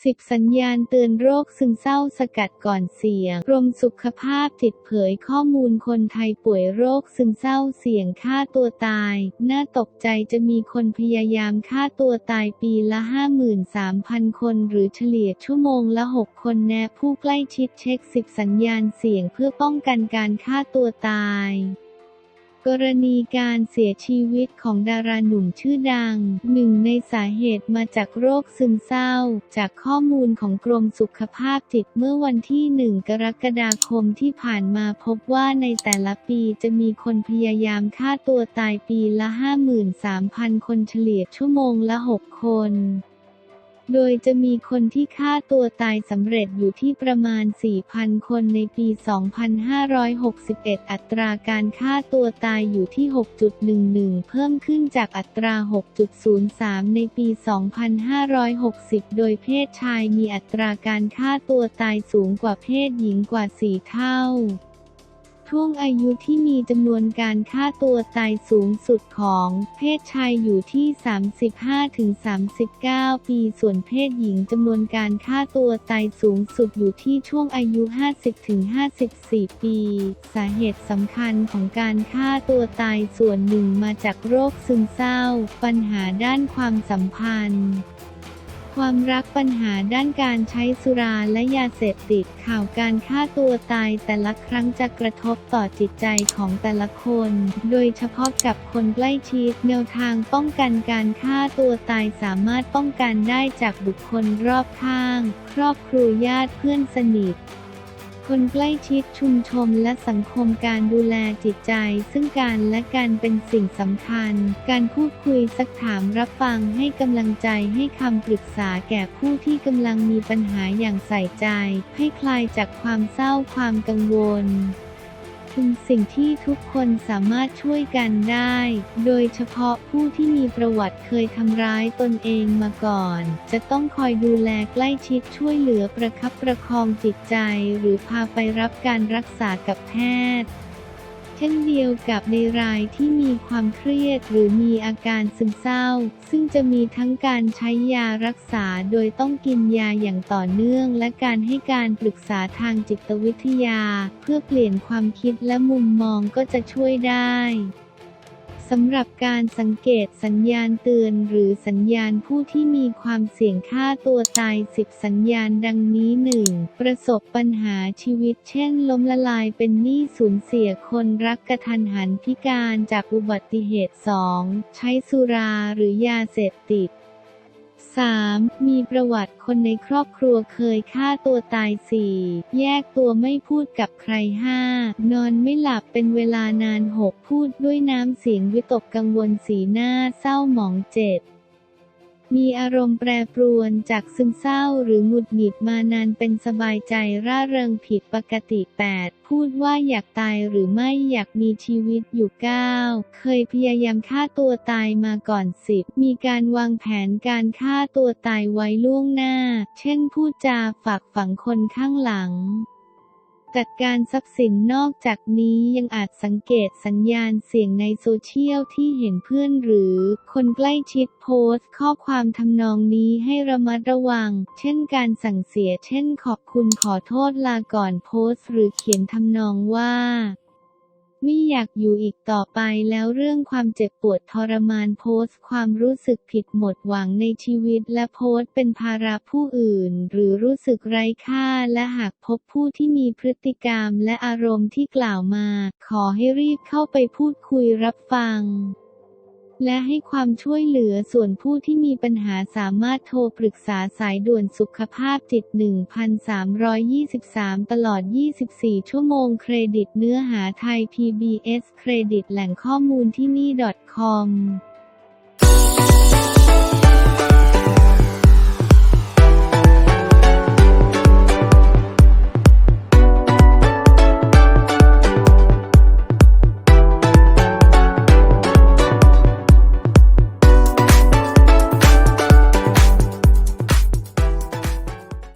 10 สัญญาณเตือนโรคซึมเศร้าสกัดก่อนเสี่ยงกรมสุขภาพจิตเผยข้อมูลคนไทยป่วยโรคซึมเศร้าเสี่ยงฆ่าตัวตายน่าตกใจจะมีคนพยายามฆ่าตัวตายปีละ 53,000 คนหรือเฉลี่ยชั่วโมงละ 6 คนแนะผู้ใกล้ชิดเช็ค 10 สัญญาณเสี่ยงเพื่อป้องกันการฆ่าตัวตายกรณีการเสียชีวิตของดาราหนุ่มชื่อดังหนึ่งในสาเหตุมาจากโรคซึมเศร้าจากข้อมูลของกรมสุขภาพจิตเมื่อวันที่ 1 กรกฎาคมที่ผ่านมาพบว่าในแต่ละปีจะมีคนพยายามฆ่าตัวตายปีละ 53,000 คนเฉลี่ยชั่วโมงละ 6 คนโดยจะมีคนที่ฆ่าตัวตายสำเร็จอยู่ที่ประมาณ 4,000 คนในปี 2561 อัตราการฆ่าตัวตายอยู่ที่ 6.11 เพิ่มขึ้นจากอัตรา 6.03 ในปี 2560 โดยเพศชายมีอัตราการฆ่าตัวตายสูงกว่าเพศหญิงกว่า 4 เท่าช่วงอายุที่มีจำนวนการฆ่าตัวตายสูงสุดของเพศชายอยู่ที่ 35-39 ปีส่วนเพศหญิงจำนวนการฆ่าตัวตายสูงสุดอยู่ที่ช่วงอายุ 50-54 ปีสาเหตุสำคัญของการฆ่าตัวตายส่วนหนึ่งมาจากโรคซึมเศร้าปัญหาด้านความสัมพันธ์ความรักปัญหาด้านการใช้สุราและยาเสพติดข่าวการฆ่าตัวตายแต่ละครั้งจะกระทบต่อจิตใจของแต่ละคนโดยเฉพาะกับคนใกล้ชิดแนวทางป้องกันการฆ่าตัวตายสามารถป้องกันได้จากบุคคลรอบข้างครอบครัวญาติเพื่อนสนิทคนใกล้ชิดชุมชนและสังคมการดูแลจิตใจซึ่งกันและกันเป็นสิ่งสำคัญการพูดคุยซักถามรับฟังให้กำลังใจให้คำปรึกษาแก่ผู้ที่กำลังมีปัญหาอย่างใส่ใจให้คลายจากความเศร้าความกังวลเป็นสิ่งที่ทุกคนสามารถช่วยกันได้โดยเฉพาะผู้ที่มีประวัติเคยทำร้ายตนเองมาก่อนจะต้องคอยดูแลใกล้ชิดช่วยเหลือประคับประคองจิตใจหรือพาไปรับการรักษากับแพทย์เช่นเดียวกับในรายที่มีความเครียดหรือมีอาการซึมเศร้าซึ่งจะมีทั้งการใช้ยารักษาโดยต้องกินยาอย่างต่อเนื่องและการให้การปรึกษาทางจิตวิทยาเพื่อเปลี่ยนความคิดและมุมมองก็จะช่วยได้สำหรับการสังเกตสัญญาณเตือนหรือสัญญาณผู้ที่มีความเสี่ยงฆ่าตัวตาย 10 สัญญาณดังนี้ 1. ประสบปัญหาชีวิตเช่นล้มละลายเป็นหนี้สูญเสียคนรักกะทันหันพิการจากอุบัติเหตุ 2. ใช้สุราหรือยาเสพติด 3. มีประวัติคนในครอบครัวเคยฆ่าตัวตาย 4. แยกตัวไม่พูดกับใคร 5. นอนไม่หลับเป็นเวลานาน 6. พูดด้วยน้ำเสียงวิตกกังวลสีหน้าเศร้าหมอง 7. มีอารมณ์แปรปรวนจากซึมเศร้าหรือหงุดหงิดมานานเป็นสบายใจร่าเริงผิดปกติ 8. พูดว่าอยากตายหรือไม่อยากมีชีวิตอยู่ 9. เคยพยายามฆ่าตัวตายมาก่อน 10. มีการวางแผนการฆ่าตัวตายไว้ล่วงหน้าเช่นพูดจาฝากฝังคนข้างหลังจัดการทรัพย์สินนอกจากนี้ยังอาจสังเกตสัญญาณเสี่ยงในโซเชียลที่เห็นเพื่อนหรือคนใกล้ชิดโพสต์ข้อความทำนองนี้ให้ระมัดระวังเช่นการสั่งเสียเช่นขอบคุณขอโทษลาก่อนโพสต์หรือเขียนทำนองว่าไม่อยากอยู่อีกต่อไปแล้วเรื่องความเจ็บปวดทรมานโพสต์ความรู้สึกผิดหมดหวังในชีวิตและโพสต์เป็นภาระผู้อื่นหรือรู้สึกไร้ค่าและหากพบผู้ที่มีพฤติกรรมและอารมณ์ที่กล่าวมาขอให้รีบเข้าไปพูดคุยรับฟังและให้ความช่วยเหลือส่วนผู้ที่มีปัญหาสามารถโทรปรึกษาสายด่วนสุขภาพจิต 1323 ตลอด 24 ชั่วโมงเครดิตเนื้อหาไทย PBS เครดิตแหล่งข้อมูลที่นี่ .com